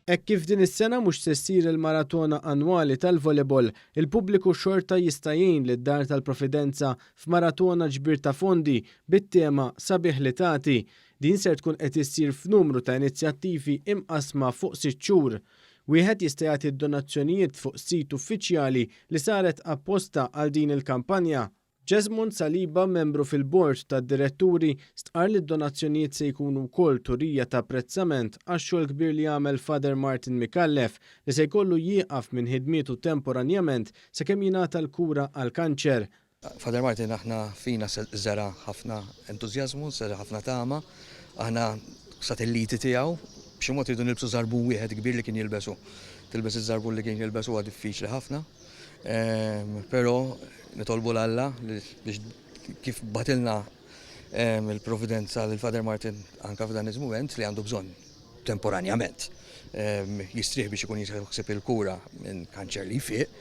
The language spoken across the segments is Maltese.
Hekk kif din is-sena mhux se ssir il-maratona annwali tal-volleyball, il-pubbliku xorta jista' jgħin lid-Dar tal-Providenza f'maratona ġbir ta' fondi bit-tema Sabiħ li tagħti. Din ser tkun qed issir f'numru ta' inizjattivi imqasma fuq 6 xhur. Wieħed jista' jagħti d-donazzjonijiet fuq sit uffiċjali li saret apposta għal din il-kampanja. Jesmond Saliba, membru fil-bord tad-diretturi, stqar li d-donazzjonijiet se jkunu wkoll turija ta' apprezzament għax-xogħol kbir li jagħmel Father Martin Mikallef li se jkollu jieqaf minn ħidmietu temporanjament sakemm jingħata l-kura għall-kanċer. Father Martin aħna fina żera ħafna entużjażmu, żera ħafna tama, aħna satelliti tiegħu b'xi mod iridu nilbsu żarbu wieħed kbir li kien jilbesu. Tilbes iż-żarbu li kien jilbesu huwa diffiċli ħafna. Però nitolbu l-Alla biex kif batilna il-Providenza lil Father Martin anka f'dan iż-mument li għandu bżonn temporanjament jistrieħ biex ikun jisħeb il-kura minn kanċer li jfiq,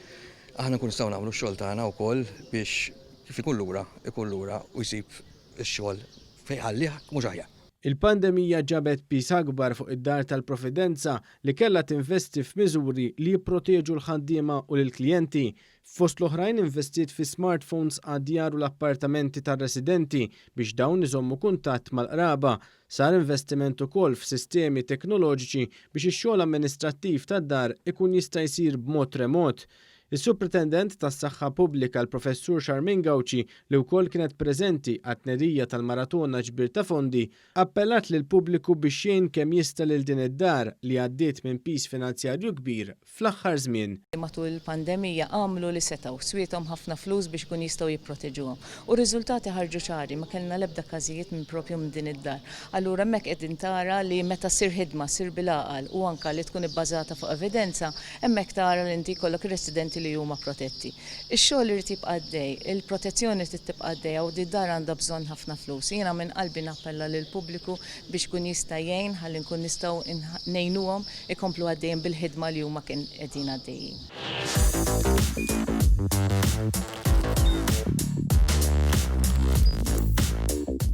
aħna nkun nistgħu nagħmlu x-xogħol tagħna wkoll biex kif ikun lura u jsib ix-xogħol fejn ħallih mhux aħjar. Il-pandemija ġabet pis akbar fuq id-Dar tal-Providenza li kellha tinvesti f'miżuri li jipproteġu l-ħaddiema u lill-klijenti. Fost l-oħrajn investit fi smartphones għad-djar u l-appartamenti tar-residenti biex dawn iżommu kuntatt mal-qraba. Sar investiment ukoll f'sistemi teknoloġiċi biex ix-xogħol amministrattiv tad-dar ikun jista' jsir b'mod remot. Is-Supritendent tas-Saħħa Pubblika l-Professur Charmin Gawci li wkoll kienet preżenti għat-tnedija tal-maratona ġbir ta' fondi appellat lil pubbliku biex jgħin kemm jista' lil din id-dar li għaddiet minn pis finanzjarju kbir fl-aħħar żmien. Matul il-pandemija għamlu li setgħu swietom ħafna flus biex kun jistgħu jipproteġuhom. U r-riżultati ħarġu ċari, ma kellna l-ebda każijiet minn propju minn din id-dar. Allura hemmhekk qegħdin tara li meta ssir ħidma ssir bil-għaqal u anke li tkun ibbażata fuq evidenza, hemmhekk tara li inti jkollok residenti li huma protetti. Ix-xogħol irid jibqa' għaddej, il-protezzjoni trid tibqa' għaddejja u d-dar għandha bżonn ħafna flus. Jiena minn qalbi nappella lil pubbliku biex kun jista' jgħin ħalli nkun nistgħu ngħinuhom ikomplu għaddejjin bil-ħidma li huma kien qegħdin għaddejjin.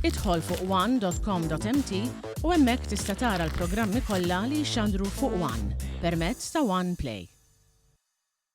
Idħol fuq one.com.mt u hemmhekk tista' tara l-programmi kollha li jxandru fuq One permezz ta' One Play.